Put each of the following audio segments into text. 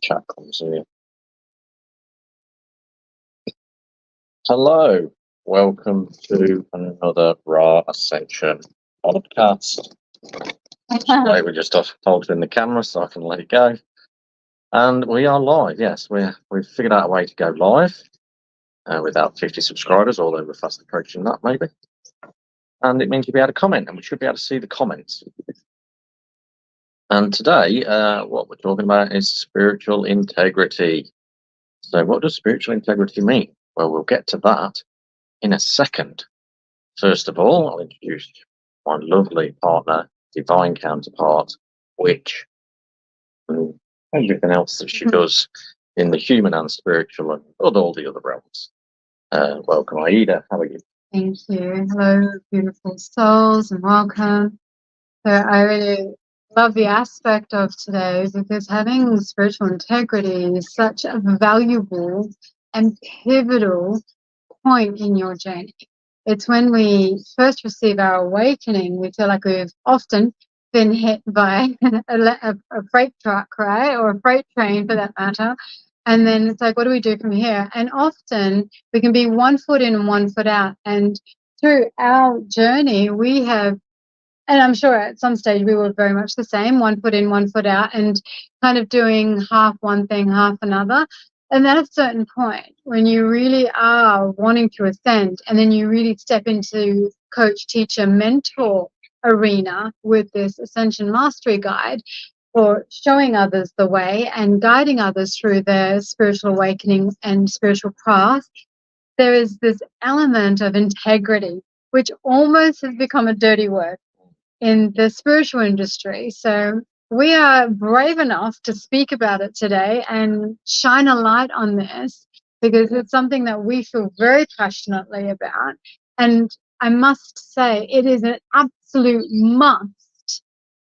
Chat comes in. Hello, welcome to another Raw Ascension podcast. Today we're just holding the camera so I can let it go. And we are live, yes. We've figured out a way to go live without 50 subscribers, although we're fast approaching that maybe. And it means you'll be able to comment, and we should be able to see the comments. And today, what we're talking about is spiritual integrity. So what does spiritual integrity mean? Well, we'll get to that in a second. First of all, I'll introduce my lovely partner, divine counterpart, Witch, and everything else that she does in the human and spiritual and all the other realms. Welcome, Aida. How are you? Thank you. Hello, beautiful souls, and welcome. So I really love the aspect of today because having spiritual integrity is such a valuable and pivotal point in your journey. It's when we first receive our awakening, we feel like we've often been hit by a freight truck, right? Or a freight train for that matter. And then it's like, what do we do from here? And often we can be 1 foot in and 1 foot out. And through our journey, we have, and I'm sure at some stage we were very much the same, 1 foot in, 1 foot out, and kind of doing half one thing, half another. And at a certain point, when you really are wanting to ascend, and then you really step into coach, teacher, mentor arena with this Ascension Mastery Guide, or showing others the way and guiding others through their spiritual awakening and spiritual path, there is this element of integrity, which almost has become a dirty word in the spiritual industry. So we are brave enough to speak about it today and shine a light on this because it's something that we feel very passionately about. And I must say, it is an absolute must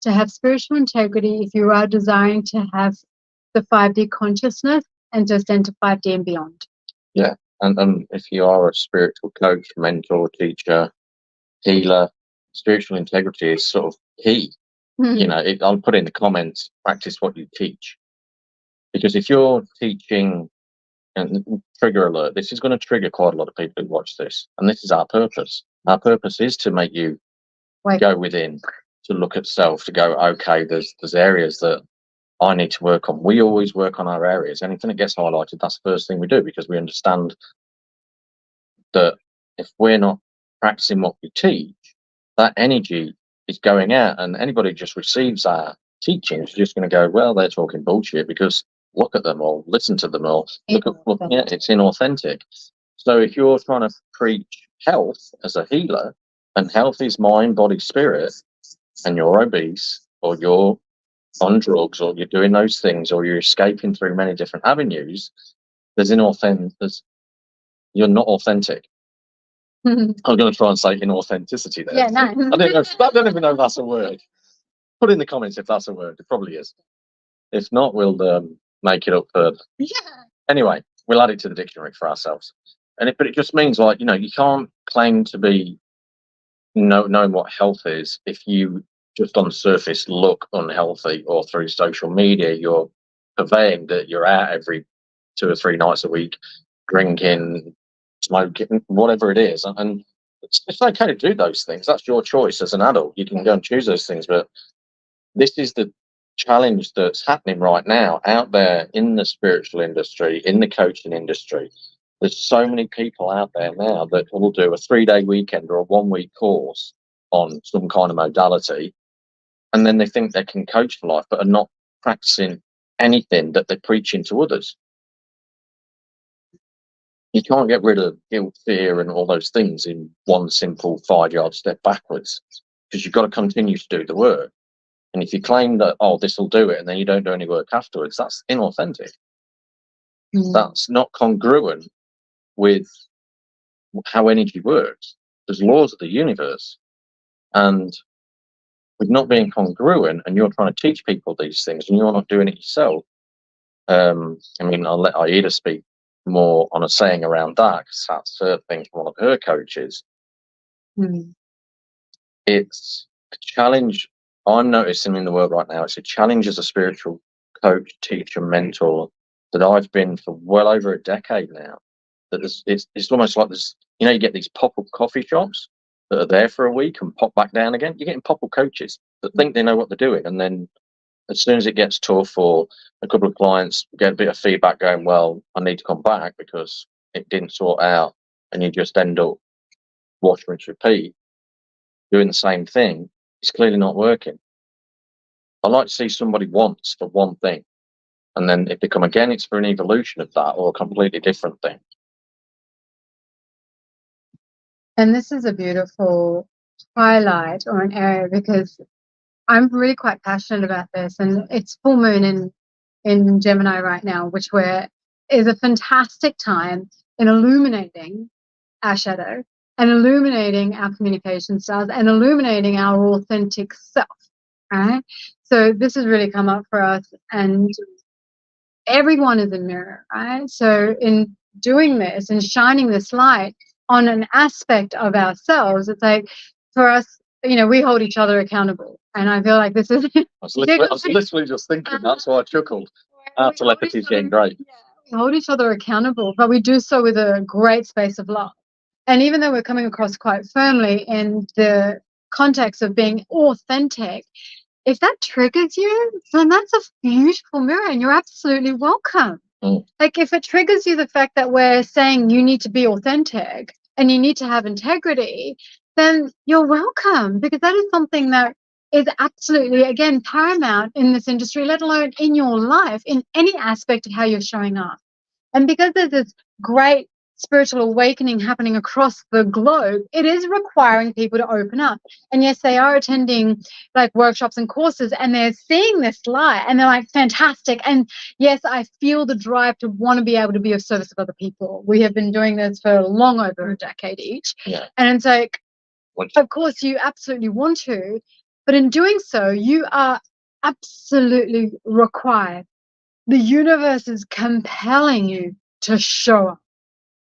to have spiritual integrity if you are desiring to have the 5D consciousness and to ascend to 5D and beyond. Yeah, and if you are a spiritual coach, mentor, teacher, healer, spiritual integrity is sort of key. You know, I'll put in the comments, practice what you teach. Because if you're teaching, and trigger alert, this is going to trigger quite a lot of people who watch this. And this is our purpose. Our purpose is to make you go within, to look at self, to go, okay, there's areas that I need to work on. We always work on our areas. Anything that gets highlighted, that's the first thing we do, because we understand that if we're not practicing what we teach, that energy is going out, and anybody who just receives our teachings is just going to go, well, they're talking bullshit, because look at them or listen to them or look, yeah, it's inauthentic. So if you're trying to preach health as a healer, and health is mind, body, spirit, and you're obese or you're on drugs or you're doing those things or you're escaping through many different avenues, you're not authentic. I'm going to try and say inauthenticity there. Yeah, no. I don't even know if that's a word. Put in the comments if that's a word. It probably is. If not, we'll make it up further. Yeah. Anyway, we'll add it to the dictionary for ourselves. But it just means, like, you know, you can't claim to be knowing what health is if you just on the surface look unhealthy, or through social media you're purveying that you're out every 2 or 3 nights a week, drinking, smoking, whatever it is. And it's okay to do those things. That's your choice as an adult. You can go and choose those things. But this is the challenge that's happening right now out there in the spiritual industry, in the coaching industry. There's so many people out there now that will do a 3-day weekend or a 1-week course on some kind of modality, and then they think they can coach for life, but are not practicing anything that they're preaching to others. You can't get rid of guilt, fear, and all those things in one simple 5-yard step backwards, because you've got to continue to do the work. And if you claim that, oh, this will do it, and then you don't do any work afterwards, that's inauthentic. That's not congruent with how energy works. There's laws of the universe, and with not being congruent, and you're trying to teach people these things and you're not doing it yourself. I mean, I'll let Aida speak more on a saying around that, because that's her thing from one of her coaches. It's a challenge I'm noticing in the world right now. It's a challenge as a spiritual coach, teacher, mentor that I've been for well over a decade now. That it's almost like this. You get these pop-up coffee shops that are there for a week and pop back down again. You're getting pop-up coaches that think they know what they're doing, and then as soon as it gets tough or a couple of clients get a bit of feedback going, well, I need to come back because it didn't sort out, and you just end up wash, rinse, repeat, doing the same thing, it's clearly not working. I like to see somebody once for one thing, and then if they come again, it's for an evolution of that or a completely different thing. And this is a beautiful highlight or an area, because I'm really quite passionate about this, and it's full moon in Gemini right now, which is a fantastic time in illuminating our shadow and illuminating our communication styles and illuminating our authentic self, right? So this has really come up for us, and everyone is a mirror, right? So in doing this and shining this light on an aspect of ourselves, it's like, for us, we hold each other accountable. And I feel like this is... I was literally just thinking, that's why I chuckled. Our telepathy is getting great. Yeah, we hold each other accountable, but we do so with a great space of love. And even though we're coming across quite firmly in the context of being authentic, if that triggers you, then that's a beautiful mirror and you're absolutely welcome. Like, if it triggers you, the fact that we're saying you need to be authentic and you need to have integrity, then you're welcome, because that is something that is absolutely, again, paramount in this industry, let alone in your life, in any aspect of how you're showing up. And because there's this great spiritual awakening happening across the globe, it is requiring people to open up. And yes, they are attending like workshops and courses, and they're seeing this light, and they're like, fantastic. And yes, I feel the drive to want to be able to be of service of other people. We have been doing this for long over a decade each. Yeah. And it's like, of course, you absolutely want to, but in doing so, you are absolutely required. The universe is compelling you to show up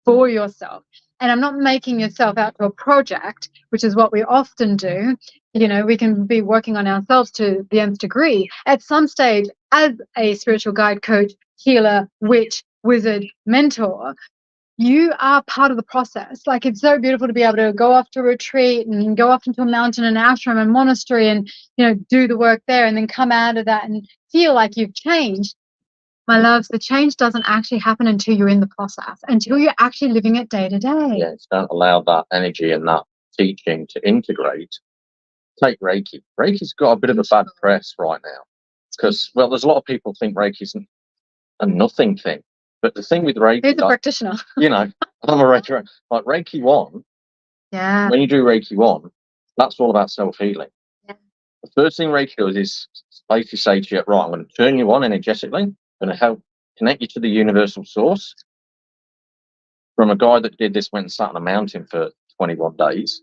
for yourself. And I'm not making yourself out to a project, which is what we often do. We can be working on ourselves to the nth degree. At some stage, as a spiritual guide, coach, healer, witch, wizard, mentor, you are part of the process. Like, it's so beautiful to be able to go off to retreat and go off into a mountain and ashram and monastery and, do the work there, and then come out of that and feel like you've changed. My loves, the change doesn't actually happen until you're in the process, until you're actually living it day to day. Yes, don't allow that energy and that teaching to integrate. Take Reiki. Reiki's got a bit of a bad press right now because, well, there's a lot of people think Reiki's a nothing thing. But the thing with Reiki... Who's a practitioner? I'm a Reiki. Like Reiki 1, yeah. When you do Reiki 1, that's all about self-healing. Yeah. The first thing Reiki does is basically say to you, right, I'm going to turn you on energetically. I'm going to help connect you to the universal source. From a guy that did this, went and sat on a mountain for 21 days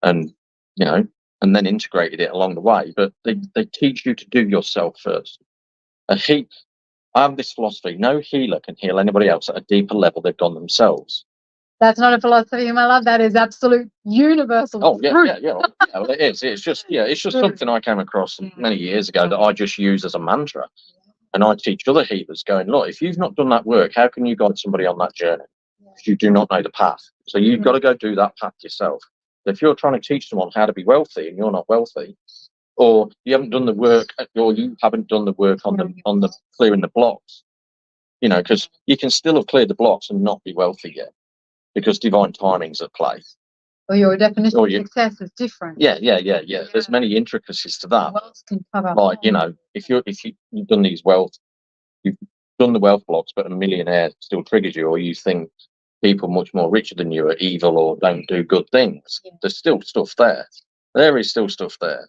and, and then integrated it along the way. But they teach you to do yourself first. I have this philosophy: no healer can heal anybody else at a deeper level they've gone themselves. That's not a philosophy, my love. That is absolute universal. Oh, yeah. Well, it is. It's just something I came across many years ago that I just use as a mantra. And I teach other healers going, look, if you've not done that work, how can you guide somebody on that journey? If you do not know the path. So you've got to go do that path yourself. If you're trying to teach someone how to be wealthy and you're not wealthy, or you haven't done the work, or you haven't done the work on the clearing the blocks, because you can still have cleared the blocks and not be wealthy yet, because divine timing's at play. Or your definition of success is different. Yeah. There's many intricacies to that. Like, if you've done you've done the wealth blocks, but a millionaire still triggers you, or you think people much more richer than you are evil or don't do good things. Yeah. There's still stuff there. There is still stuff there.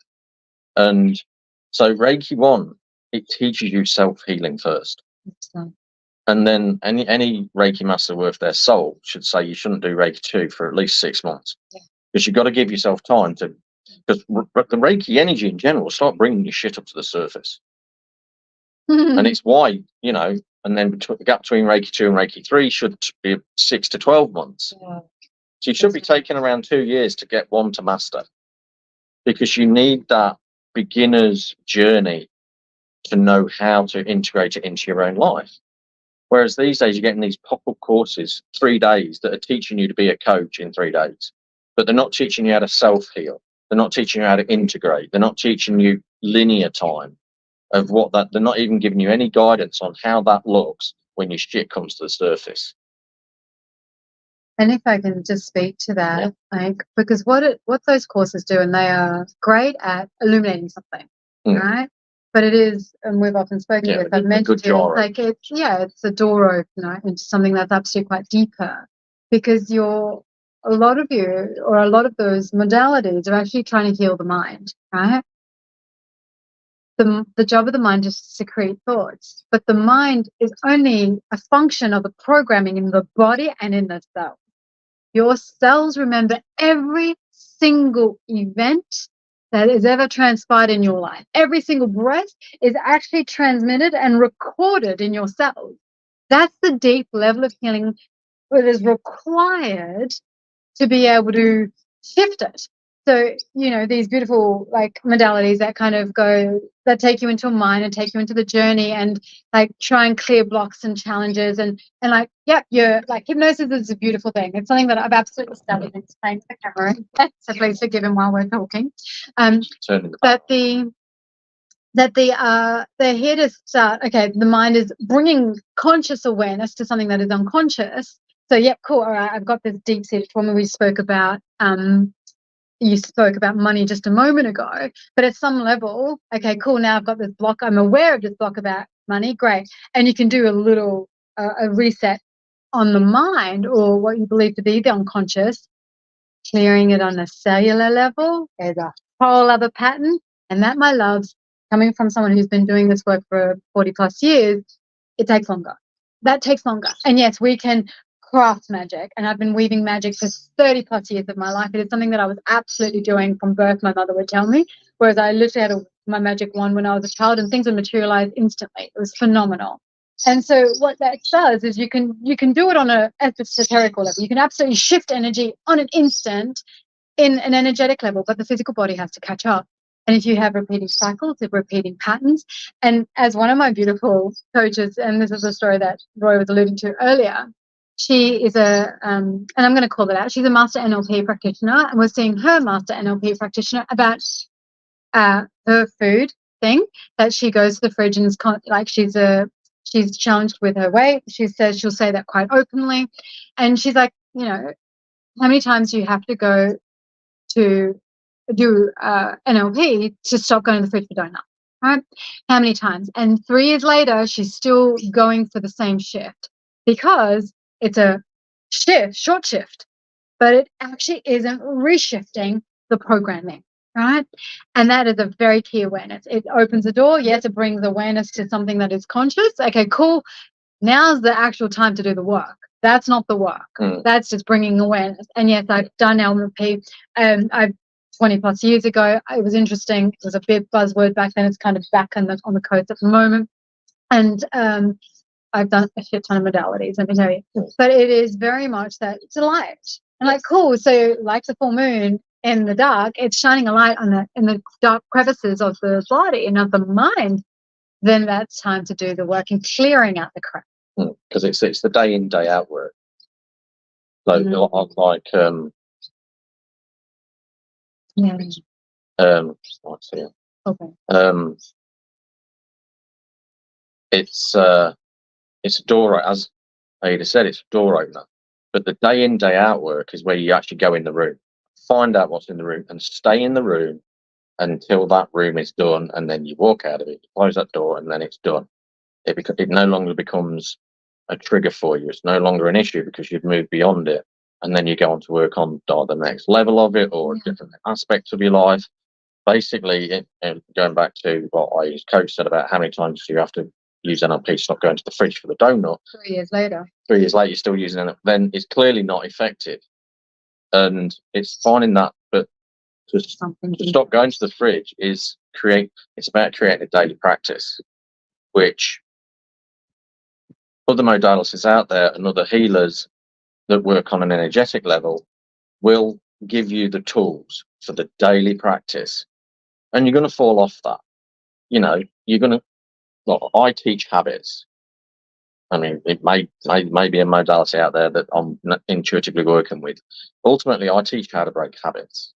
And so Reiki 1, it teaches you self-healing first. And then any Reiki master worth their soul should say you shouldn't do Reiki 2 for at least 6 months. Because you've got to give yourself time to, because the Reiki energy in general will start bringing your shit up to the surface. And it's why, and then the gap between Reiki 2 and Reiki 3 should be 6 to 12 months. Yeah. So you should be taking around 2 years to get 1 to master, because you need that beginner's journey to know how to integrate it into your own life. Whereas these days, you're getting these pop-up courses, 3 days, that are teaching you to be a coach in 3 days, but they're not teaching you how to self-heal. They're not teaching you how to integrate. They're not teaching you linear time of what that. They're not even giving you any guidance on how that looks when your shit comes to the surface. And if I can just speak to that, like, because what those courses do, and they are great at illuminating something, right? But it is, and we've often spoken to this, I've mentioned it, like it's a door opener into something that's actually quite deeper, because a lot of those modalities are actually trying to heal the mind, right? The job of the mind is to secrete thoughts, but the mind is only a function of the programming in the body and in the cell. Your cells remember every single event that has ever transpired in your life. Every single breath is actually transmitted and recorded in your cells. That's the deep level of healing that is required to be able to shift it. So, these beautiful like modalities that kind of that take you into a mind and take you into the journey and like try and clear blocks and challenges and like, you're like, hypnosis is a beautiful thing. It's something that I've absolutely studied and explained to the camera. So please forgive him while we're talking. They're here to start. Okay, the mind is bringing conscious awareness to something that is unconscious. So, cool. All right, I've got this deep-seated trauma we spoke about. You spoke about money just a moment ago, but at some level, okay, cool. Now I've got this block. I'm aware of this block about money. Great, and you can do a little a reset on the mind or what you believe to be the unconscious, clearing it on a cellular level. There's a whole other pattern, and that, my loves, coming from someone who's been doing this work for 40 plus years, it takes longer. That takes longer. And yes, we can craft magic, and I've been weaving magic for 30 plus years of my life. It is something that I was absolutely doing from birth, my mother would tell me, whereas I literally had my magic wand when I was a child, and things would materialize instantly. It was phenomenal. And so what that does is you can do it on a esoteric level. You can absolutely shift energy on an instant in an energetic level, but the physical body has to catch up. And if you have repeating cycles, of repeating patterns, and as one of my beautiful coaches, and this is a story that Roy was alluding to earlier, she is and I'm going to call it out, she's a master NLP practitioner, and we're seeing her master NLP practitioner about her food thing, that she goes to the fridge and is like, she's challenged with her weight. She says she'll say that quite openly, and she's like, how many times do you have to go to do NLP to stop going to the fridge for donut, right? How many times? And 3 years later, she's still going for the same shift, because it's a short shift, but it actually isn't reshifting the programming, right? And that is a very key awareness. It opens the door. Yes, it brings awareness to something that is conscious. Okay, cool. Now's the actual time to do the work. That's not the work. That's just bringing awareness. And yes, I've done NLP. I've 20 plus years ago. It was interesting. It was a big buzzword back then. It's kind of back on the coast at the moment. And I've done a shit ton of modalities, let me tell you. But it is very much that it's a light. And like, cool. So like the full moon in the dark, it's shining a light in the dark crevices of the body and of the mind. Then that's time to do the work and clearing out the crap. Because it's the day in, day out work. Like it's a door, as Ada said, it's a door opener. But the day in, day out work is where you actually go in the room, find out what's in the room, and stay in the room until that room is done, and then you walk out of it, you close that door, and then it's done. It no longer becomes a trigger for you. It's no longer an issue because you've moved beyond it, and then you go on to work on the next level of it or different aspects of your life. Basically, going back to what I coach said about how many times do you have to use NLP to stop going to the fridge for the donut. 3 years later. 3 years later, you're still using it. Then it's clearly not effective, and it's finding that. But to stop going to the fridge it's about creating a daily practice, which other modalities out there and other healers that work on an energetic level will give you the tools for the daily practice, and you're going to fall off that. You're going to Well, I teach habits. I mean, it may be a modality out there that I'm intuitively working with. Ultimately, I teach how to break habits,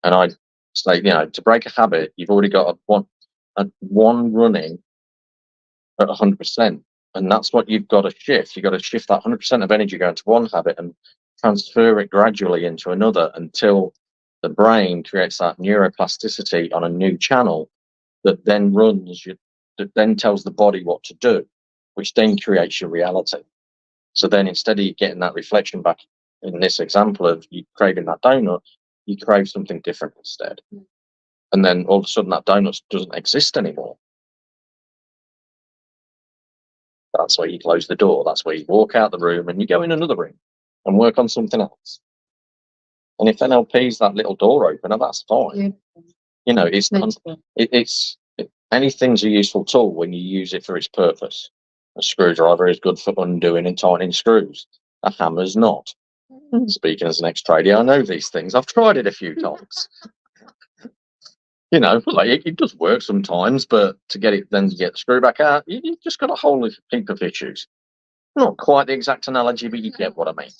and I say, to break a habit, you've already got one running at 100%, and that's what you've got to shift. You've got to shift that 100% of energy going to one habit and transfer it gradually into another until the brain creates that neuroplasticity on a new channel that then that then tells the body what to do, which then creates your reality. So then instead of you getting that reflection back in this example of you craving that donut, you crave something different instead. And then all of a sudden that donut doesn't exist anymore. That's where you close the door. That's where you walk out the room and you go in another room and work on something else. And if NLP is that little door opener, that's fine. Anything's a useful tool when you use it for its purpose. A screwdriver is good for undoing and tightening screws. A hammer's not. Speaking as an ex-tradie, I know these things. I've tried it a few times. It does work sometimes, but to get the screw back out, you just got a whole heap of issues. Not quite the exact analogy, but you get what I mean.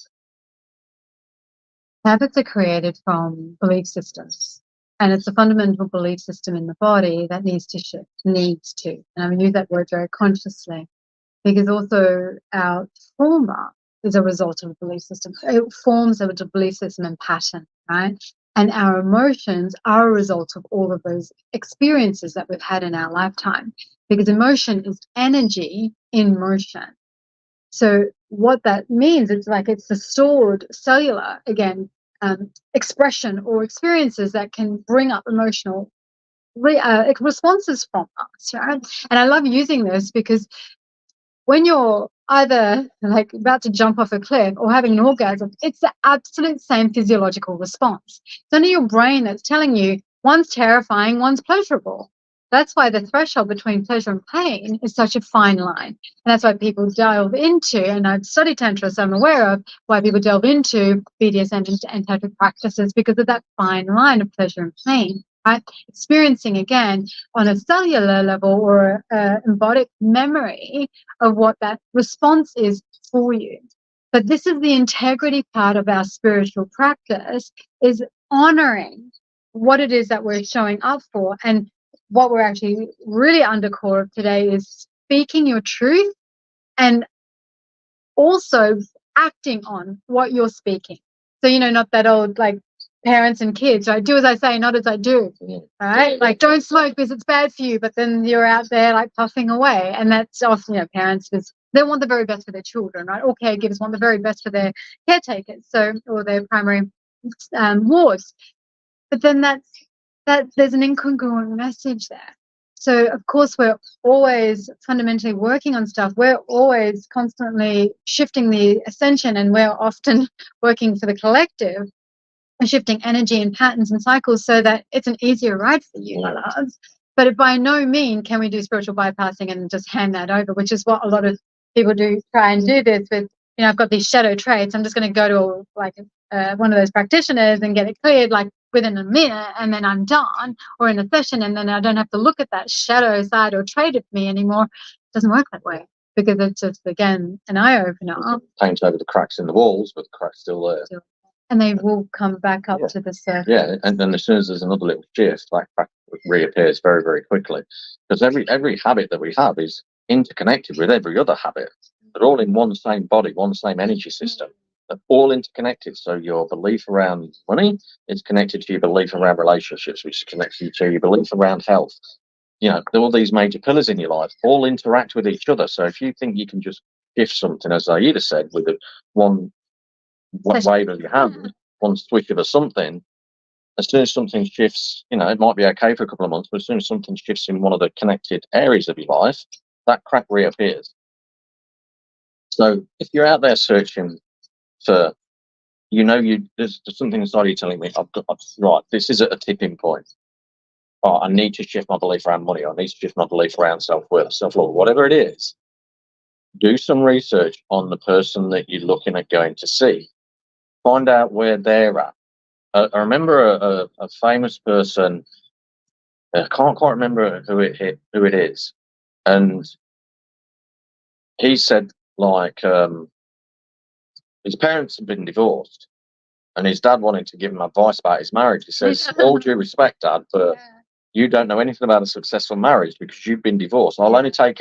Habits are created from belief systems, and it's a fundamental belief system in the body that needs to shift, and I use that word very consciously, because also our trauma is a result of a belief system. It forms a belief system and pattern, right? And our emotions are a result of all of those experiences that we've had in our lifetime, because emotion is energy in motion. So what that means, it's the stored cellular, again, expression or experiences that can bring up emotional responses from us, right? And I love using this because when you're either about to jump off a cliff or having an orgasm, it's the absolute same physiological response. It's only your brain that's telling you one's terrifying, one's pleasurable. That's why the threshold between pleasure and pain is such a fine line. And that's why people delve into, and I've studied Tantra, so I'm aware of why people delve into BDSM and tantric practices, because of that fine line of pleasure and pain. Right? Experiencing again on a cellular level or embodied memory of what that response is for you. But this is the integrity part of our spiritual practice, is honoring what it is that we're showing up for. And what we're actually really under core of today is speaking your truth and also acting on what you're speaking. So, not that old parents and kids, right? Do as I say, not as I do. Right? Don't smoke because it's bad for you, but then you're out there puffing away. And that's often, parents, because they want the very best for their children, right? All caregivers want the very best for their caretakers, or their primary wards. But then there's an incongruent message there. So of course we're always fundamentally working on stuff. We're always constantly shifting the ascension, and we're often working for the collective and shifting energy and patterns and cycles so that it's an easier ride for you, my loves. But by no means can we do spiritual bypassing and just hand that over, which is what a lot of people do, try and do this with, I've got these shadow traits. I'm just going to go to one of those practitioners and get it cleared within a minute, and then I'm done, or in a session, and then I don't have to look at that shadow side or trait of me anymore. It doesn't work that way, because it's just, again, an eye-opener. Paint over the cracks in the walls, but the crack's still there. And they will come back up to the surface. Yeah, and then as soon as there's another little shift, that crack reappears very, very quickly. Because every habit that we have is interconnected with every other habit. They're all in one same body, one same energy system. They're all interconnected. So your belief around money is connected to your belief around relationships, which is connected to your belief around health. All these major pillars in your life all interact with each other. So if you think you can just shift something, as Aida said, with one wave of your hand, one switch of something, as soon as something shifts, it might be okay for a couple of months, but as soon as something shifts in one of the connected areas of your life, that crack reappears. So if you're out there searching for, there's something inside you telling me, right, this is at a tipping point. Oh, I need to shift my belief around money, or I need to shift my belief around self-worth, self-love, whatever it is. Do some research on the person that you're looking at going to see. Find out where they're at. I remember a famous person. I can't quite remember who it is, And he said, like, his parents had been divorced, and his dad wanted to give him advice about his marriage. He says, all due respect, Dad, but you don't know anything about a successful marriage because you've been divorced. I'll only take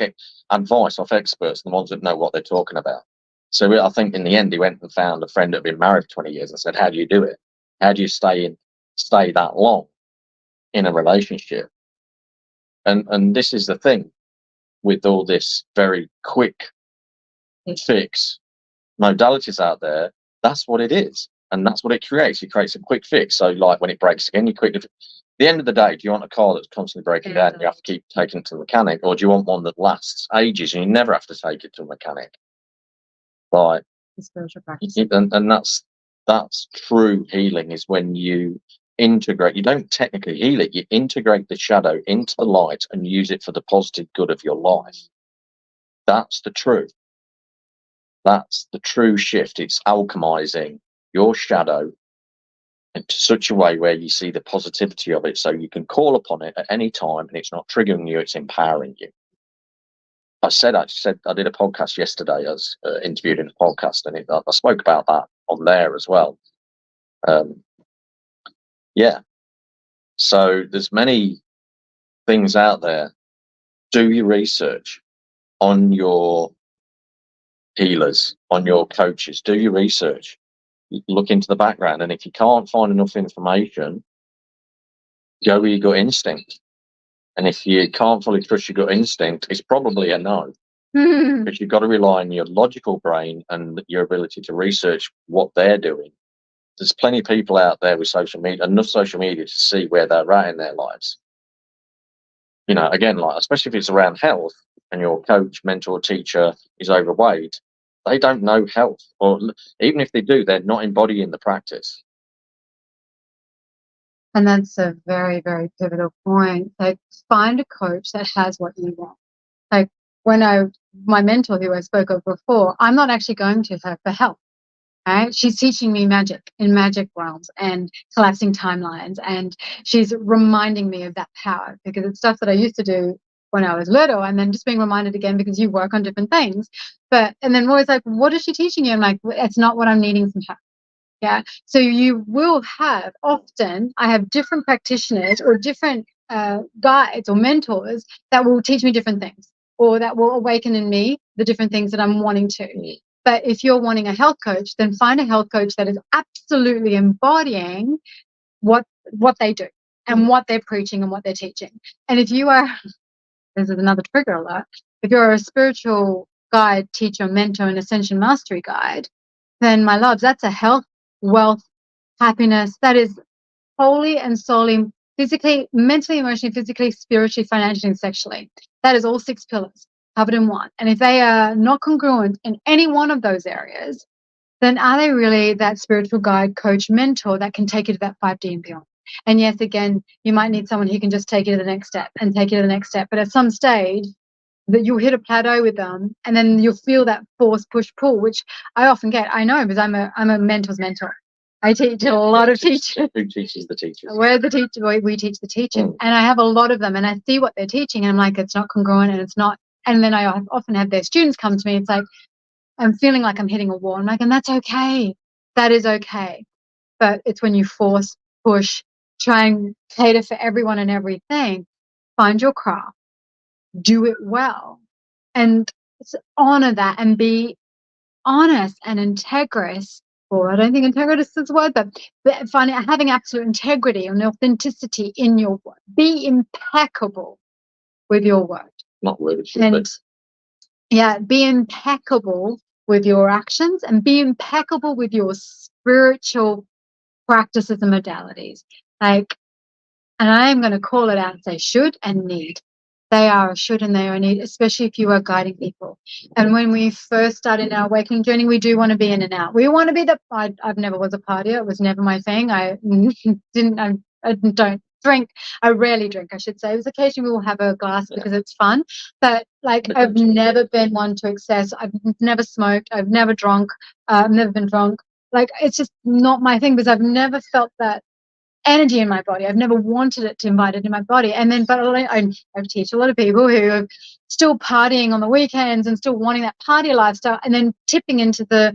advice off experts, the ones that know what they're talking about. So I think in the end, he went and found a friend that had been married 20 years and said, how do you do it? How do you stay that long in a relationship? And this is the thing with all this very quick fix modalities out there. That's what it is. And that's what it creates. It creates a quick fix. So like when it breaks again, you quickly. At the end of the day, do you want a car that's constantly breaking down and you have to keep taking it to the mechanic, or do you want one that lasts ages and you never have to take it to a mechanic? Like, and that's true healing, is when you integrate. You don't technically heal it, you integrate the shadow into the light and use it for the positive good of your life. That's the truth. That's the true shift. It's alchemizing your shadow into such a way where you see the positivity of it, so you can call upon it at any time and it's not triggering you, it's empowering you. I said I did a podcast yesterday. I was interviewed in a podcast, and I spoke about that on there as well. Yeah. So there's many things out there. Do your research on your healers, on your coaches. Do your research. Look into the background, and if you can't find enough information, go with your gut instinct. And if you can't fully trust your gut instinct, it's probably a no. Because you've got to rely on your logical brain and your ability to research what they're doing. There's plenty of people out there with social media, enough social media to see where they're at in their lives. You know, again, like, especially if it's around health and your coach, mentor, teacher is overweight, they don't know health. Or even if they do, they're not embodying the practice. And that's a very, very pivotal point. Like, find a coach that has what you want. Like, my mentor who I spoke of before, I'm not actually going to her for help. Right? She's teaching me magic in magic realms and collapsing timelines, and she's reminding me of that power, because it's stuff that I used to do when I was little, and then just being reminded again because you work on different things. And then always like, what is she teaching you? I'm like, it's not what I'm needing from her. Yeah. So you will have, often I have different practitioners or different guides or mentors that will teach me different things, or that will awaken in me the different things that I'm wanting to. But if you're wanting a health coach, then find a health coach that is absolutely embodying what they do and what they're preaching and what they're teaching. And if you are, this is another trigger alert, if you're a spiritual guide, teacher, mentor, and ascension mastery guide, then my loves, that's a health, wealth, happiness that is wholly and solely physically, mentally, emotionally, physically, spiritually, financially, and sexually. That is all 6 pillars covered in one. And if they are not congruent in any one of those areas, then are they really that spiritual guide, coach, mentor that can take you to that 5D and beyond? And yes, again, you might need someone who can just take you to the next step and take you to the next step. But at some stage, that you'll hit a plateau with them, and then you'll feel that force, push, pull, which I often get. I know, because I'm a mentor's mentor. I teach a lot of teachers. Who teaches the teachers? We're the teacher. We teach the teachers, and I have a lot of them, and I see what they're teaching, and I'm like, it's not congruent, and it's not. And then I often have their students come to me. It's like, I'm feeling like I'm hitting a wall. I'm like, and that's okay. That is okay. But it's when you force, push, try and cater for everyone and everything. Find your craft, do it well, and honor that, and be honest and integrous. Or I don't think integritous is the word, but having absolute integrity and authenticity in your work. Be impeccable with your word. Not word, and yeah, be impeccable with your actions, and be impeccable with your spiritual practices and modalities. Like, and I am going to call it out and say should and need. They are a should and they are a need, especially if you are guiding people. And when we first started our awakening journey, we do want to be in and out. We want to be I've never was a partier. It was never my thing. I don't drink. I rarely drink, I should say. It was occasionally we will have a glass because it's fun. But like, I've never been one to excess. I've never smoked. I've never drunk. I've never been drunk. Like, it's just not my thing, because I've never felt that energy in my body. I've never wanted it to invite it in my body. And then, but I teach a lot of people who are still partying on the weekends and still wanting that party lifestyle, and then tipping into the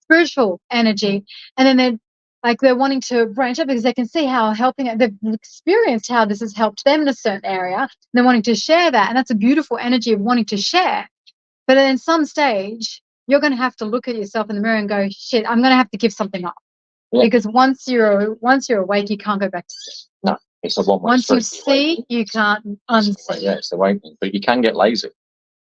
spiritual energy. And then they're wanting to branch up because they can see how they've experienced how this has helped them in a certain area. And they're wanting to share that. And that's a beautiful energy of wanting to share. But then some stage, you're going to have to look at yourself in the mirror and go, shit, I'm going to have to give something up. Yeah. Because once you're awake, you can't go back to sleep. No, it's a one way street. Once you see, you can't unsee. Yeah, it's awakening. But you can get lazy.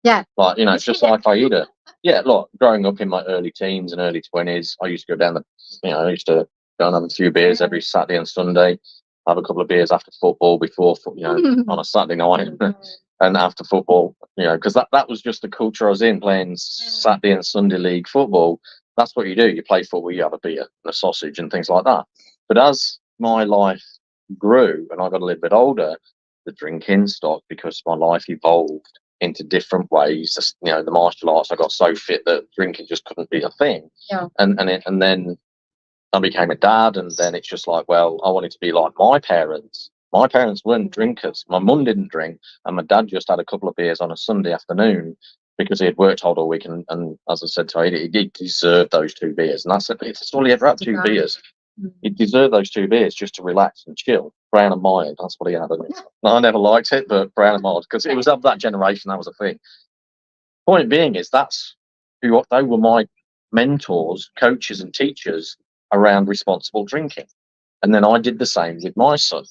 Yeah. Like, it's just like Aida. Yeah, look, growing up in my early teens and early 20s, I used to go down I used to go and have a few beers every Saturday and Sunday, have a couple of beers after football before, on a Saturday night. And after football, because that was just the culture I was in, playing Saturday and Sunday league football. That's what you do. You play football, you have a beer and a sausage and things like that. But as my life grew and I got a little bit older, the drinking stopped because my life evolved into different ways. The martial arts, I got so fit that drinking just couldn't be a thing. Yeah. And then I became a dad, and then it's just like, well, I wanted to be like my parents. My parents weren't drinkers. My mum didn't drink, and my dad just had a couple of beers on a Sunday afternoon because he had worked hard all week. And as I said to him, he deserved those 2 beers. And that's all he ever had, 2 beers. He deserved those 2 beers just to relax and chill. Brown and mild, that's what he had. I never liked it, but brown and mild, because it was of that generation, that was a thing. Point being is they were my mentors, coaches and teachers around responsible drinking. And then I did the same with my son.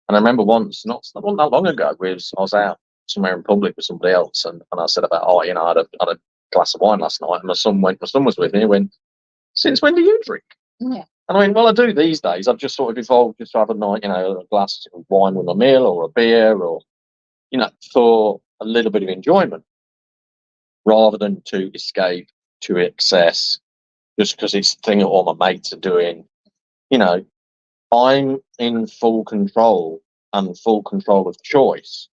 And I remember once, not that long ago, I was out somewhere in public with somebody else, and I said about, I had a glass of wine last night, and my son was with me, and he went, since when do you drink? Yeah. And I went, well, I do these days. I've just sort of evolved just to have a night, a glass of wine with a meal or a beer or, for a little bit of enjoyment rather than to escape, to excess, just because it's the thing that all my mates are doing. I'm in full control and full control of choice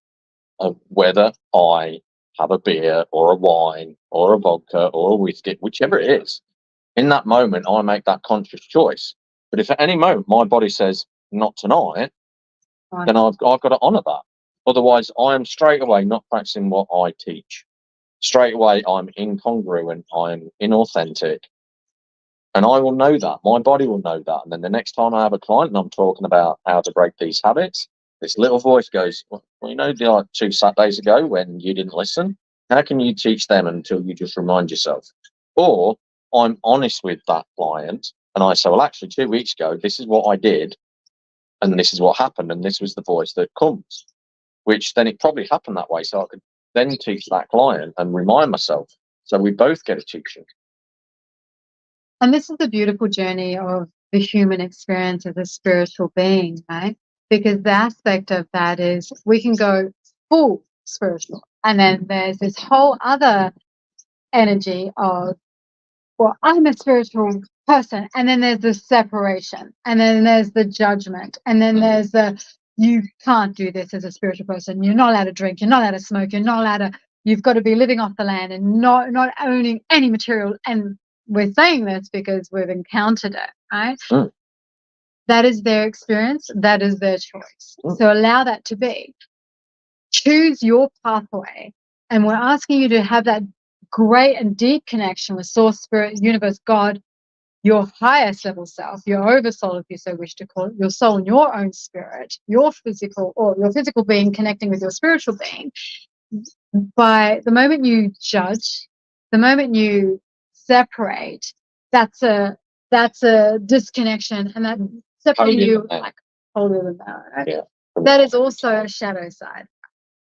of whether I have a beer or a wine or a vodka or a whiskey, whichever it is. In that moment, I make that conscious choice. But if at any moment my body says not tonight, then I've got to honour that. Otherwise, I am straight away not practicing what I teach. Straight away, I'm incongruent, I'm inauthentic. And I will know that. My body will know that. And then the next time I have a client and I'm talking about how to break these habits, this little voice goes, well, like 2 Saturdays ago when you didn't listen, how can you teach them until you just remind yourself? Or I'm honest with that client and I say, well, actually 2 weeks ago, this is what I did and this is what happened. And this was the voice that comes, which then it probably happened that way. So I could then teach that client and remind myself. So we both get a teaching. And this is the beautiful journey of the human experience as a spiritual being, right? Because the aspect of that is we can go full spiritual. And then there's this whole other energy of, well, I'm a spiritual person. And then there's the separation. And then there's the judgment. And then there's you can't do this as a spiritual person. You're not allowed to drink. You're not allowed to smoke. You're not allowed to, you've got to be living off the land and not owning any material. And we're saying this because we've encountered it, right? That is their experience. That is their choice. So allow that to be. Choose your pathway. And we're asking you to have that great and deep connection with Source, Spirit, Universe, God, your highest level self, your oversoul, if you so wish to call it, your soul and your own spirit, your physical being connecting with your spiritual being. By the moment you judge, the moment you separate, that's a disconnection, and that separating you like holier than thou. Right? Yeah. That is also a shadow side.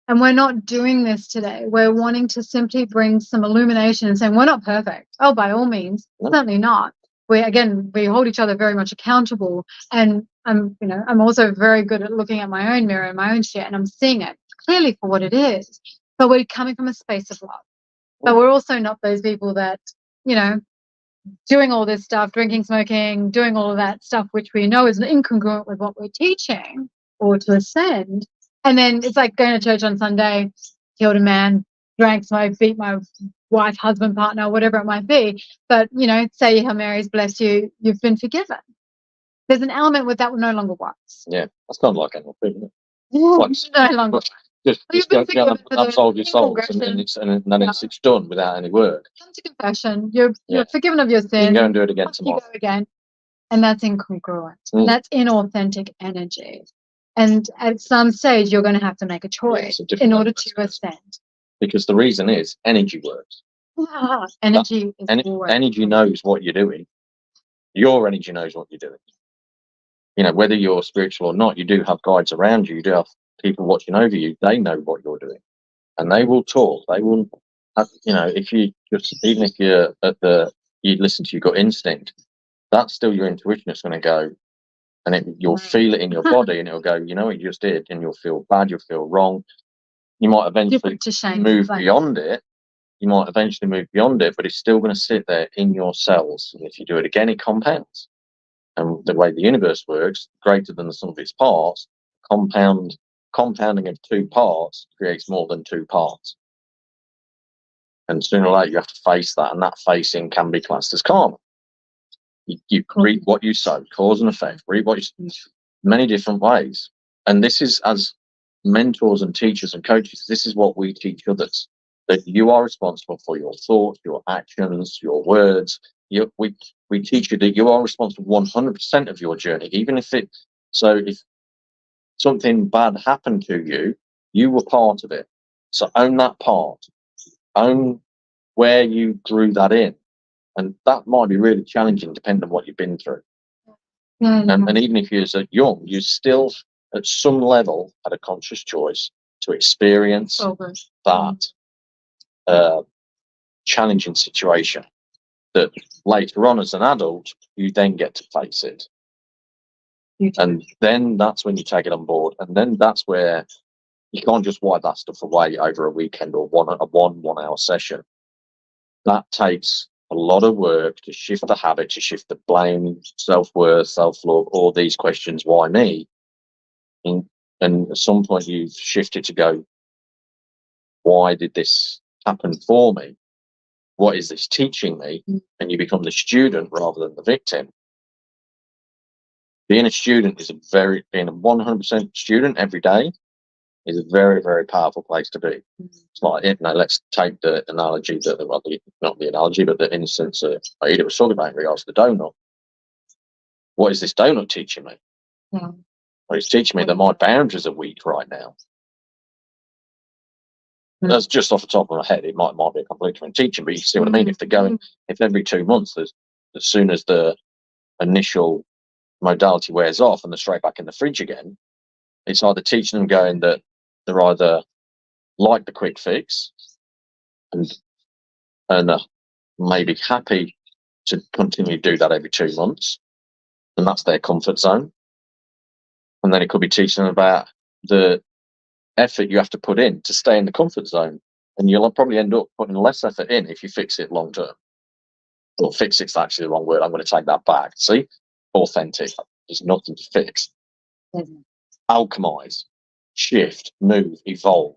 And we're not doing this today. We're wanting to simply bring some illumination and saying we're not perfect. Oh, by all means, certainly not. We hold each other very much accountable. And I'm also very good at looking at my own mirror and my own shit, and I'm seeing it clearly for what it is. But we're coming from a space of love. But we're also not those people that, doing all this stuff, drinking, smoking, doing all of that stuff, which we know is incongruent with what we're teaching or to ascend. And then it's like going to church on Sunday, killed a man, drank, smoked, beat my wife, husband, partner, whatever it might be. But, say Hail Mary's, bless you, you've been forgiven. there's an element where that no longer works. Yeah, that's kind of like NLP, isn't it? No longer. Just go and absolve your souls, and then it's done without any work. Come to confession. You're forgiven of your sin. You can go and do it again tomorrow. You go again, and that's incongruent. That's inauthentic energy. And at some stage, you're going to have to make a choice in order to ascend. Because the reason is energy works. Energy knows what you're doing. Your energy knows what you're doing. You know, whether you're spiritual or not, you do have guides around you. You do have people watching over you. They know what you're doing, and they will talk. They will, you know, if you just, even if you're you listen to your gut instinct, that's still your intuition that's going to go, and you'll feel it in your body, and it'll go, you know what you just did, and you'll feel bad, you'll feel wrong. You might eventually move beyond it. You might eventually move beyond it, but it's still going to sit there in your cells. And if you do it again, it compounds. And the way the universe works, greater than the sum of its parts, compounding of two parts creates more than two parts. And sooner or later, you have to face that, and that facing can be classed as karma. You reap what you sow, cause and effect. Reap what you many different ways. And this is, as mentors and teachers and coaches, this is what we teach others, that you are responsible for your thoughts, your actions, your words. We teach you that you are responsible 100% of your journey, even if if something bad happened to you, you were part of it. So own that part, own where you grew that in. And that might be really challenging depending on what you've been through. And even if you're young, you still, at some level, had a conscious choice to experience that challenging situation that later on as an adult, you then get to face it. And then that's when you take it on board. And then that's where you can't just wipe that stuff away over a weekend or a 1 hour session. That takes a lot of work to shift the habit, to shift the blame, self-worth, self-love, all these questions, why me? And at some point you've shifted to go, why did this happen for me? What is this teaching me? And you become the student rather than the victim. Being a student is being a 100% student every day is a very, very powerful place to be. It's like, let's take the analogy not the analogy, but the instance Aida was talking about in regards to the donut. What is this donut teaching me? Well, it's teaching me that my boundaries are weak right now. That's just off the top of my head. It might be a completely different teaching, but you see what I mean? If every 2 months, as soon as the initial modality wears off and they're straight back in the fridge again, it's either teaching them going that they're either like the quick fix and maybe happy to continue to do that every 2 months, and that's their comfort zone. And then it could be teaching them about the effort you have to put in to stay in the comfort zone, and you'll probably end up putting less effort in if you fix it long term. Well, fix it's actually the wrong word. I'm going to take that back. See, authentic. There's nothing to fix. Alchemize, shift, move, evolve.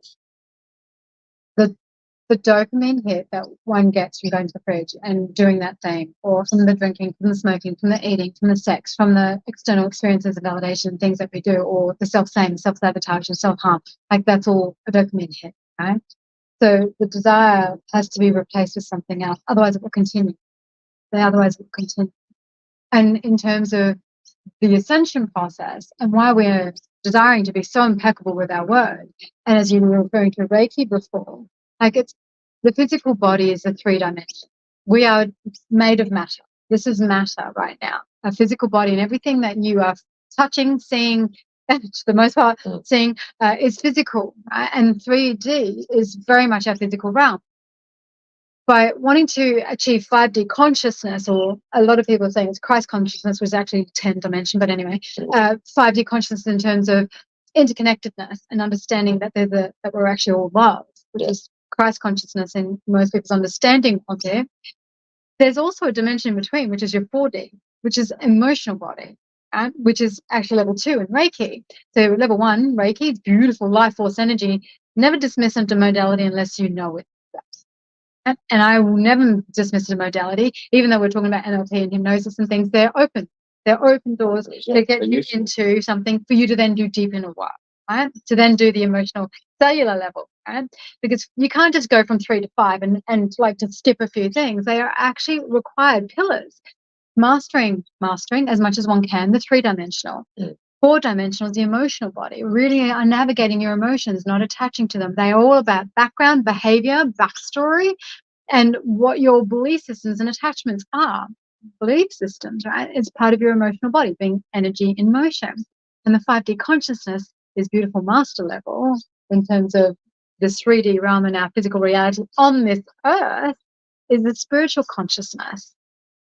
The dopamine hit that one gets from going to the fridge and doing that thing, or from the drinking, from the smoking, from the eating, from the sex, from the external experiences of validation, things that we do, or the self-same, self-sabotage, and self-harm, like that's all a dopamine hit, right? So the desire has to be replaced with something else, otherwise it will continue. And in terms of the ascension process and why we're desiring to be so impeccable with our word, and as you were referring to Reiki before, like the physical body is a 3-dimension. We are made of matter. This is matter right now. A physical body, and everything that you are touching, seeing, and to the most part, seeing is physical. Right? And 3D is very much our physical realm. By wanting to achieve 5D consciousness, or a lot of people are saying it's Christ consciousness, which is actually 10-dimension, but anyway, 5D consciousness in terms of interconnectedness and understanding that that we're actually all love, which is Christ consciousness in most people's understanding of it. There's also a dimension in between, which is your 4D, which is emotional body, right? Which is actually level 2 in Reiki. So level 1, Reiki, beautiful life force energy. Never dismiss into modality unless you know it. And I will never dismiss a modality, even though we're talking about NLP and hypnosis and things. They're open. They're open doors to get you into something for you to then do deep inner work, right? To then do the emotional cellular level, right? Because you can't just go from 3 to 5 and like to skip a few things. They are actually required pillars. Mastering as much as one can, the 3-dimensional. 4-dimensional is the emotional body. Really are navigating your emotions, not attaching to them. They're all about background, behavior, backstory, and what your belief systems and attachments are. Belief systems, right? It's part of your emotional body, being energy in motion. And the 5D consciousness is beautiful master level in terms of the 3D realm and our physical reality on this earth is the spiritual consciousness.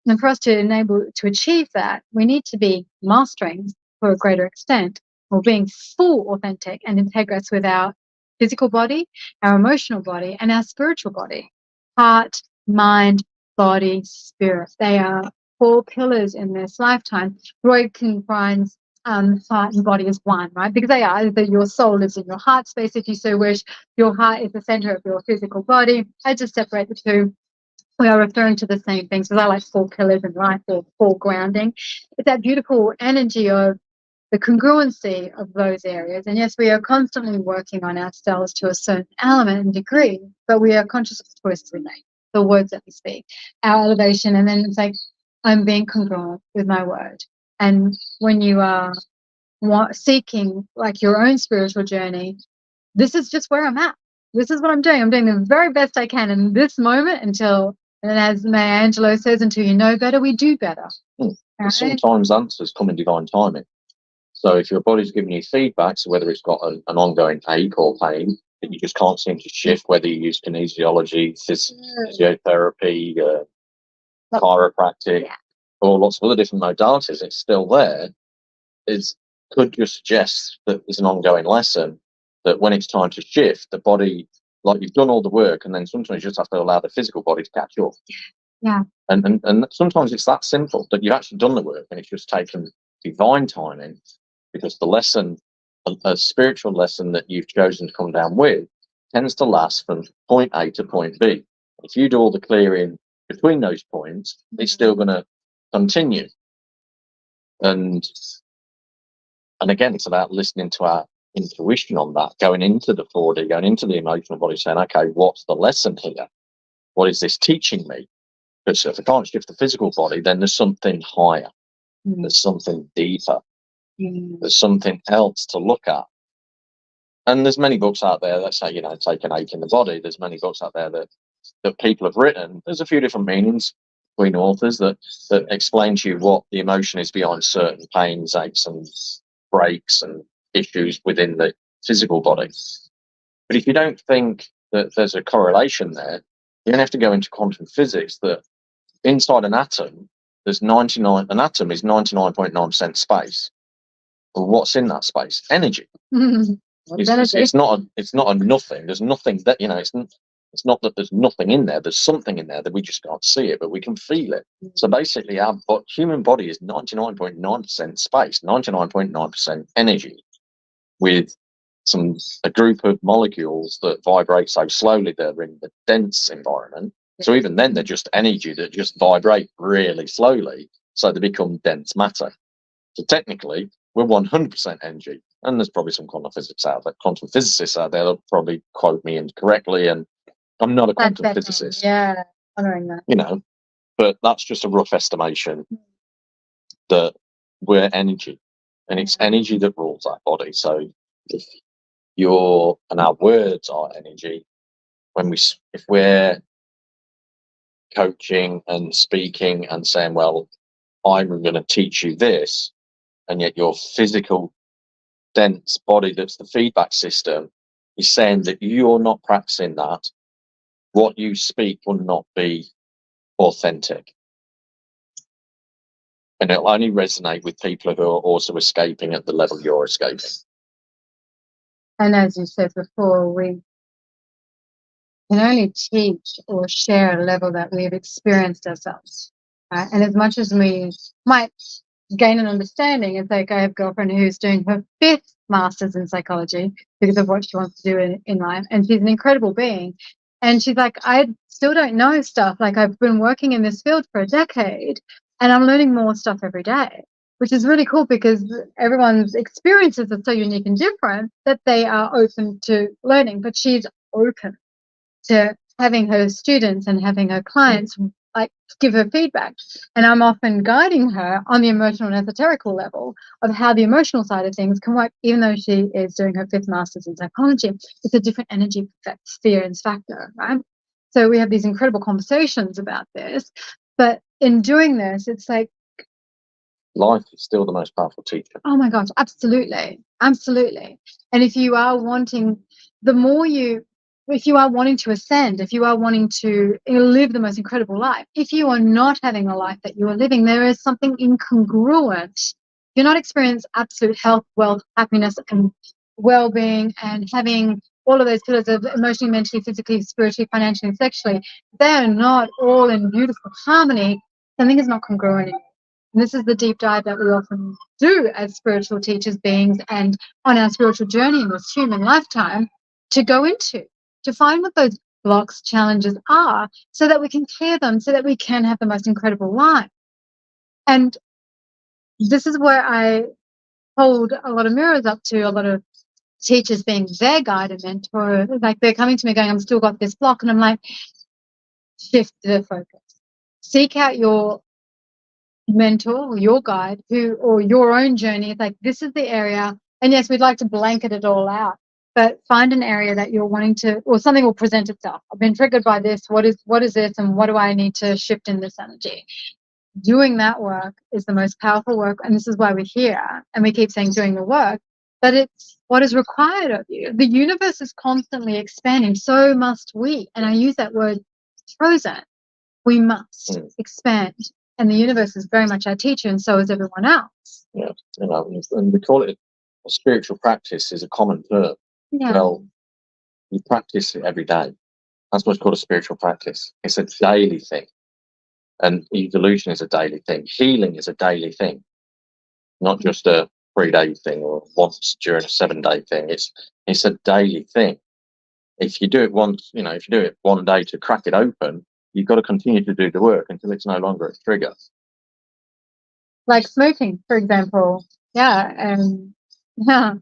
And for us to enable to achieve that, we need to be mastering for a greater extent, or being full, authentic, and integrous with our physical body, our emotional body, and our spiritual body. Heart, mind, body, spirit. They are 4 pillars in this lifetime. Freud confines heart and body as one, right? Because they are. Your soul lives in your heart space, if you so wish. Your heart is the center of your physical body. I just separate the two. We are referring to the same things, because I like 4 pillars in life, or 4 grounding. It's that beautiful energy of the congruency of those areas. And yes, we are constantly working on ourselves to a certain element and degree, but we are conscious of the choices we make, the words that we speak, our elevation. And then it's like, I'm being congruent with my word. And when you are seeking like your own spiritual journey, this is just where I'm at. This is what I'm doing. I'm doing the very best I can in this moment until, and as Maya Angelou says, until you know better, we do better. Right? Sometimes answers come in divine timing. So if your body's giving you feedback, so whether it's got an ongoing ache or pain that you just can't seem to shift, whether you use kinesiology, physiotherapy, chiropractic, or lots of other different modalities, it's still there. It could just suggest that there's an ongoing lesson, that when it's time to shift, the body, like you've done all the work, and then sometimes you just have to allow the physical body to catch up. Yeah. And sometimes it's that simple, that you've actually done the work and it's just taken divine timing, because the lesson, a spiritual lesson that you've chosen to come down with, tends to last from point A to point B. If you do all the clearing between those points, it's still going to continue. And again, it's about listening to our intuition on that, going into the 4D, going into the emotional body, saying, okay, what's the lesson here? What is this teaching me? Because if I can't shift the physical body, then there's something higher. There's something deeper. There's something else to look at. And there's many books out there that say, take an ache in the body. There's many books out there that people have written. There's a few different meanings between authors that explain to you what the emotion is behind certain pains, aches, and breaks and issues within the physical body. But if you don't think that there's a correlation there, you don't have to go into quantum physics, that inside an atom, an atom is 99.9% space. Well, what's in that space? Energy. It's not a nothing. There's nothing that, it's not that there's nothing in there. There's something in there that we just can't see it, but we can feel it. So basically our human body is 99.9% space, 99.9% energy, with a group of molecules that vibrate so slowly they're in the dense environment. So even then they're just energy that just vibrate really slowly, so they become dense matter. So technically we're 100% energy. And there's probably some quantum physicists out there that'll probably quote me incorrectly, and I'm not a quantum physicist. Yeah, honoring that. But that's just a rough estimation that we're energy, and it's energy that rules our body. So if and our words are energy, if we're coaching and speaking and saying, well, I'm going to teach you this, and yet your physical dense body, that's the feedback system, is saying that you're not practicing that, what you speak will not be authentic. And it'll only resonate with people who are also escaping at the level you're escaping. And as you said before, we can only teach or share a level that we've experienced ourselves. Right? And as much as we might gain an understanding, it's like I have a girlfriend who's doing her 5th master's in psychology because of what she wants to do in life. And she's an incredible being. And she's like, I still don't know stuff. Like, I've been working in this field for a decade and I'm learning more stuff every day. which is really cool because everyone's experiences are so unique and different that they are open to learning. But she's open to having her students and having her clients like give her feedback. And I'm often guiding her on the emotional and esoterical level of how the emotional side of things can work, even though she is doing her 5th master's in psychology. It's a different energy sphere and factor, right? So we have these incredible conversations about this. But in doing this, it's like, life is still the most powerful teacher. oh my gosh, absolutely. Absolutely. And if you are wanting, if you are wanting to ascend, if you are wanting to live the most incredible life, if you are not having a life that you are living, there is something incongruent. You're not experiencing absolute health, wealth, happiness, and well-being, and having all of those pillars of emotionally, mentally, physically, spiritually, financially, and sexually. They're not all in beautiful harmony. Something is not congruent. And this is the deep dive that we often do as spiritual teachers, beings, and on our spiritual journey in this human lifetime to go into, to find what those blocks, challenges are, so that we can clear them, so that we can have the most incredible life. And this is where I hold a lot of mirrors up to a lot of teachers being their guide and mentor. Like they're coming to me going, I'm still got this block. And I'm like, shift the focus. Seek out your mentor or your guide or your own journey. It's like, this is the area. And yes, we'd like to blanket it all out, but find an area that you're wanting to, or something will present itself. I've been triggered by this. What is this? And what do I need to shift in this energy? Doing that work is the most powerful work. And this is why we're here. And we keep saying doing the work, but it's what is required of you. The universe is constantly expanding. So must we. And I use that word chosen. We must expand. And the universe is very much our teacher, and so is everyone else. Yeah, and we call it a spiritual practice is a common term. Yeah. Well, you practice it every day. That's what's called a spiritual practice. It's a daily thing. And evolution is a daily thing. Healing is a daily thing, not just a 3-day thing or once during a 7-day thing. It's a daily thing. If you do it once, if you do it one day to crack it open, you've got to continue to do the work until it's no longer a trigger. Like smoking, for example. Yeah. Yeah.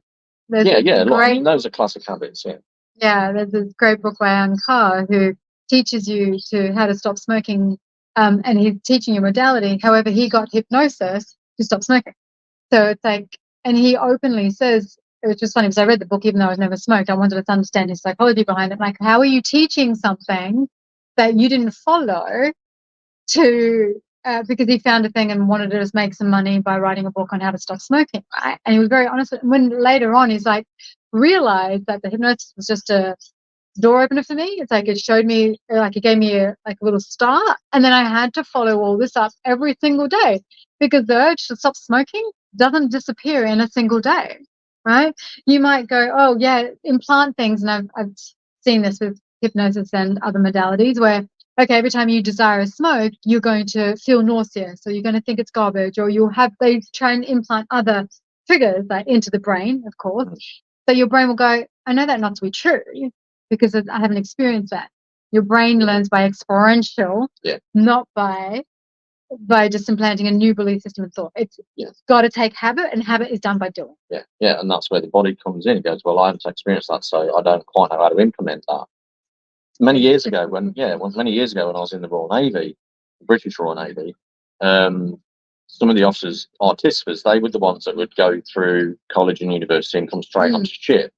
Those are classic habits. Yeah. Yeah. There's this great book by Ann Carr who teaches you how to stop smoking. And he's teaching you modality. However, he got hypnosis to stop smoking. So it's like, and he openly says, it was just funny because I read the book even though I've never smoked. I wanted to understand his psychology behind it. Like, how are you teaching something that you didn't follow to because he found a thing and wanted to just make some money by writing a book on how to stop smoking, right? And he was very honest. When later on he's like realized that the hypnosis was just a door opener for me. It's like it showed me, like it gave me a little start, and then I had to follow all this up every single day because the urge to stop smoking doesn't disappear in a single day, right? You might go, oh yeah, implant things, and I've seen this with hypnosis and other modalities where, okay, every time you desire a smoke, you're going to feel nausea, so you're going to think it's garbage, or they try and implant other triggers like into the brain, of course. So your brain will go, I know that not to be true because I haven't experienced that. Your brain learns by experiential, not by just implanting a new belief system and thought. It's got to take habit, and habit is done by doing. Yeah, and that's where the body comes in. It goes, well, I haven't experienced that, so I don't quite know how to implement that. Many years ago, when I was in the Royal Navy, the British Royal Navy, some of the officers, artificers, they were the ones that would go through college and university and come straight onto ship,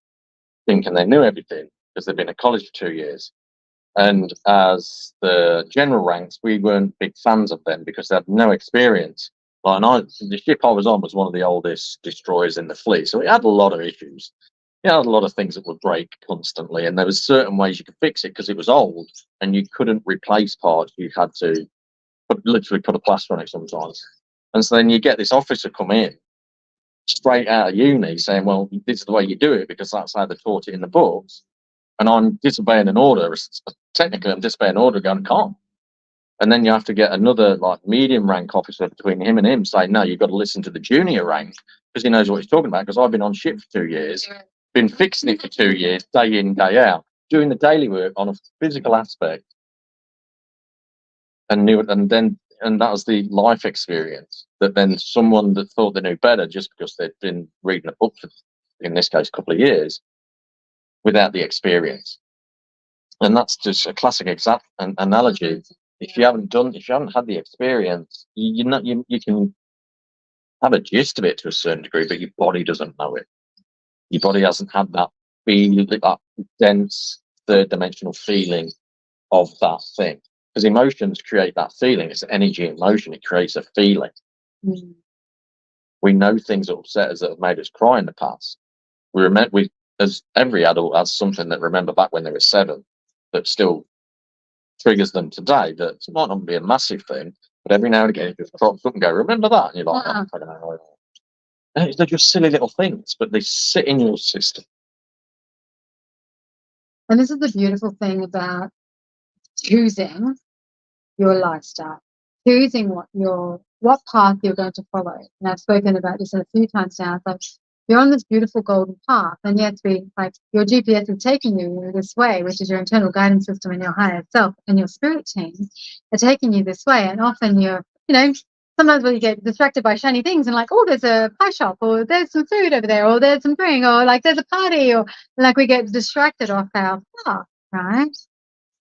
thinking they knew everything because they'd been at college for 2 years. And as the general ranks, we weren't big fans of them because they had no experience. The ship I was on was one of the oldest destroyers in the fleet, so it had a lot of issues. It had a lot of things that would break constantly, and there was certain ways you could fix it because it was old and you couldn't replace parts. You had to literally put a plaster on it sometimes. And so then you get this officer come in straight out of uni saying, well, this is the way you do it because that's how they taught it in the books. And I'm disobeying an order. Technically, I'm disobeying an order going, can't. And then you have to get another medium rank officer between him and him saying, no, you've got to listen to the junior rank because he knows what he's talking about. Because I've been on ship for 2 years, been fixing it for 2 years, day in, day out, doing the daily work on a physical aspect. And then and that was the life experience that then someone that thought they knew better just because they'd been reading a book for, in this case, a couple of years, without the experience. And that's just a classic analogy. If you haven't had the experience, you can have a gist of it to a certain degree, but your body doesn't know it. Your body hasn't had that feeling, that dense third dimensional feeling of that thing. Because emotions create that feeling. It's energy in motion. It creates a feeling. Mm. We know things that upset us that have made us cry in the past. As every adult has something that remember back when they were 7 that still triggers them today. That might not be a massive thing, but every now and again it just crops up and go, remember that? And you're like, oh, I don't know. And they're just silly little things, but they sit in your system. And this is the beautiful thing about choosing your lifestyle, choosing what path you're going to follow. And I've spoken about this a few times now. It's like you're on this beautiful golden path, and yet your GPS is taking you this way, which is your internal guidance system and your higher self and your spirit teams are taking you this way. And often sometimes when you get distracted by shiny things and like, oh, there's a pie shop, or there's some food over there, or there's some drink, or like there's a party, or like we get distracted off our path, right?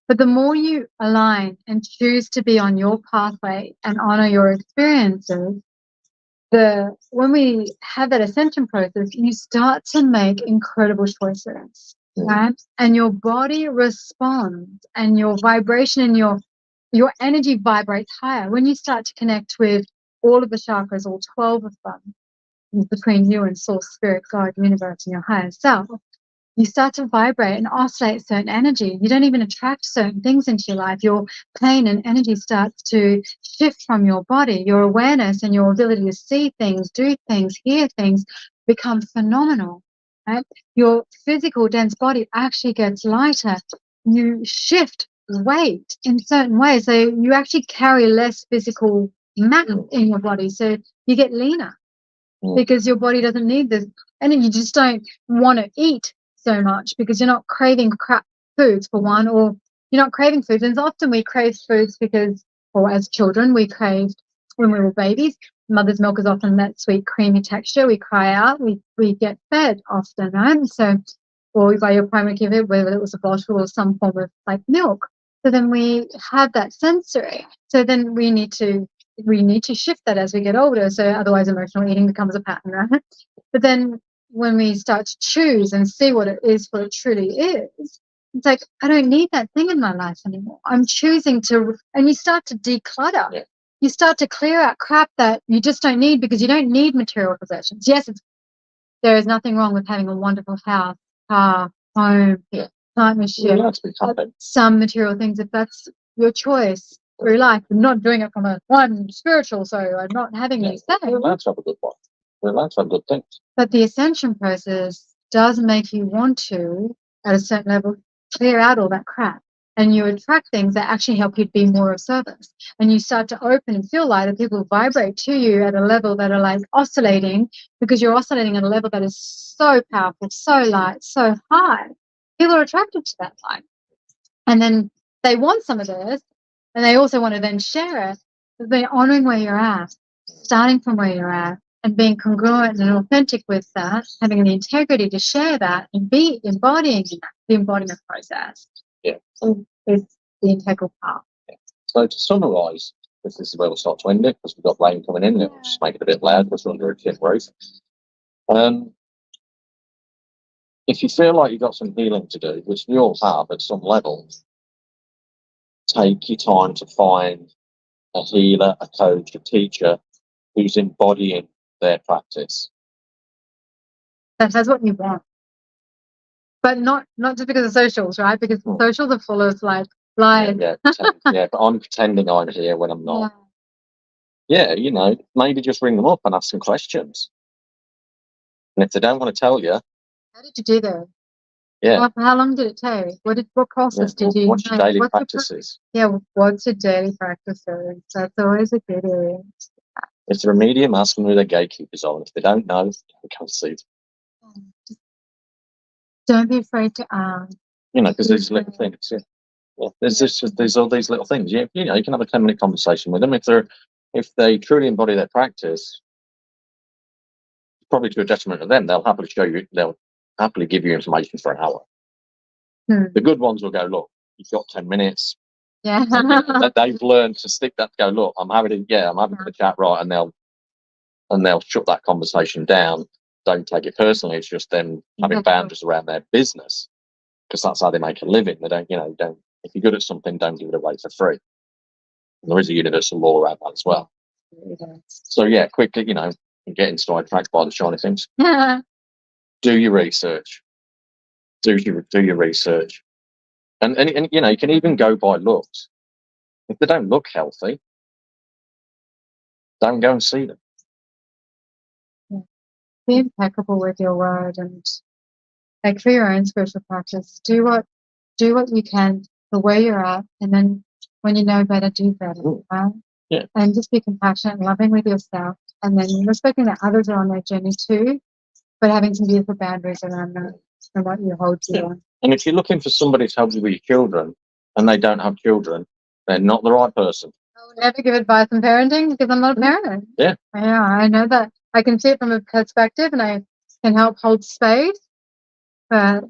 But the more you align and choose to be on your pathway and honor your experiences, when we have that ascension process, you start to make incredible choices, right? And your body responds, and your vibration and your energy vibrates higher when you start to connect with all of the chakras, all 12 of them, between you and source, spirit, God, universe, and your higher self. You start to vibrate and oscillate certain energy. You don't even attract certain things into your life. Your pain and energy starts to shift from your body. Your awareness and your ability to see things, do things, hear things become phenomenal. Right? Your physical dense body actually gets lighter. You shift weight in certain ways. So you actually carry less physical matter in your body. So you get leaner because your body doesn't need this. And then you just don't want to eat so much because you're not craving crap foods, for one, or you're not craving foods. And often we crave foods because, or as children, we craved when we were babies. Mother's milk is often that sweet, creamy texture. We cry out. We get fed often, right? So, or by your primary care, whether it was a bottle or some form of like milk. So then we have that sensory. So then we need to shift that as we get older. So otherwise emotional eating becomes a pattern, right? But then when we start to choose and see what it is, what it truly is, it's like, I don't need that thing in my life anymore. I'm choosing to, and you start to declutter. Yeah. You start to clear out crap that you just don't need because you don't need material possessions. Yes, there is nothing wrong with having a wonderful house, car, home, partnership, some material things if that's your choice through life. I'm not doing it from I'm spiritual, so I'm not having these things. We're allowed to have a good one. We're allowed to have good things. But the ascension process does make you want to, at a certain level, clear out all that crap. And you attract things that actually help you be more of service. And you start to open and feel light, and people vibrate to you at a level that are like oscillating, because you're oscillating at a level that is so powerful, so light, so high. People are attracted to that light. And then they want some of this, and they also want to then share it. But they're honoring where you're at, starting from where you're at, and being congruent and authentic with that, having the integrity to share that and be embodying the embodiment process. Yeah. Is the integral part. Yeah. So to summarise, this is where we'll start to end it because we've got rain coming in. It'll just make it a bit loud because we're under a tin roof. If you feel like you've got some healing to do, which we all have at some level, take your time to find a healer, a coach, a teacher who's embodying their practice. That has what you want. But not just because of socials, right? Because the socials are full of like lies. Yeah, but I'm pretending I'm here when I'm not. Yeah, maybe just ring them up and ask some questions. And if they don't want to tell you, how did you do that? Yeah. How long did it take? What process did you? What's your daily practices? What's your daily practices? That's always a good area. If they're a medium, ask them who their gatekeepers are. If they don't know, they can't see them. Don't be afraid to ask. Because these little things. Yeah. Well, there's all these little things. You know, you can have a 10-minute conversation with them if they truly embody their practice. Probably to a detriment of them, they'll happily show you. They'll happily give you information for an hour. The good ones will go, look, you've got 10 minutes. Yeah. That they've learned to stick that. Go, look, I'm having a chat, right, and they'll shut that conversation down. Don't take it personally. It's just them having boundaries around their business, because that's how they make a living. They don't, if you're good at something, don't give it away for free. And there is a universal law around that as well. So yeah, quickly, getting sidetracked by the shiny things. Do your research. Do your research, and you can even go by looks. If they don't look healthy, don't go and see them. Be impeccable with your word, and like for your own spiritual practice, do what you can the way you're at, and then when you know better, do better. Right? Yeah. And just be compassionate and loving with yourself, and then respecting that others are on their journey too, but having some beautiful boundaries around that and what you hold to. Yeah. And if you're looking for somebody to help you with your children and they don't have children, they're not the right person. I will never give advice on parenting because I'm not a parent. Yeah. Yeah, I know that. I can see it from a perspective and I can help hold space. But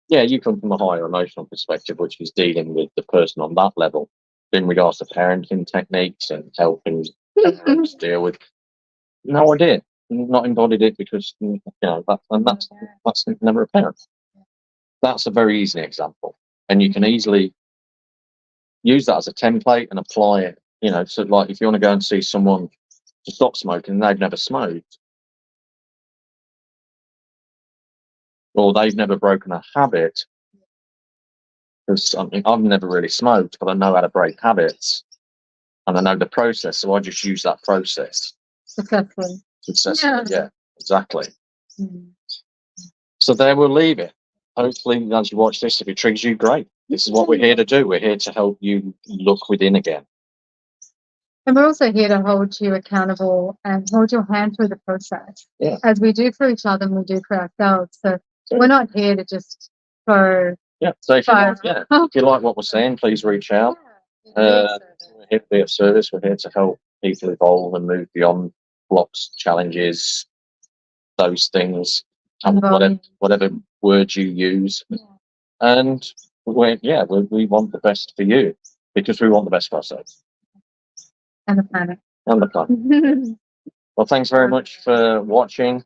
yeah, you come from a higher emotional perspective, which is dealing with the person on that level in regards to parenting techniques and helping parents deal with. No idea. Not embodied it because that's never a parent. That's a very easy example, and you can easily use that as a template and apply it. So like if you want to go and see someone to stop smoking and they've never smoked, or they've never broken a habit, because I've never really smoked, but I know how to break habits and I know the process, so I just use that process successfully. Yeah, exactly. So there we'll leave it. Hopefully, as you watch this, if it triggers you, great. This is what we're here to do. We're here to help you look within again. And we're also here to hold you accountable and hold your hand through the process. Yeah. As we do for each other and we do for ourselves. So we're not here to just go. Yeah. So if you like what we're saying, please reach out. We're here to be of service. We're here to help people evolve and move beyond blocks, challenges, those things, whatever words you use. Yeah. And we want the best for you because we want the best for ourselves. And the planet. Well, thanks very much for watching.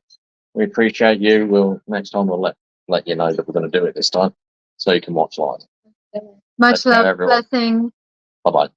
We appreciate you. Next time we'll let you know that we're going to do it this time, so you can watch live. Much love, blessings. Bye bye.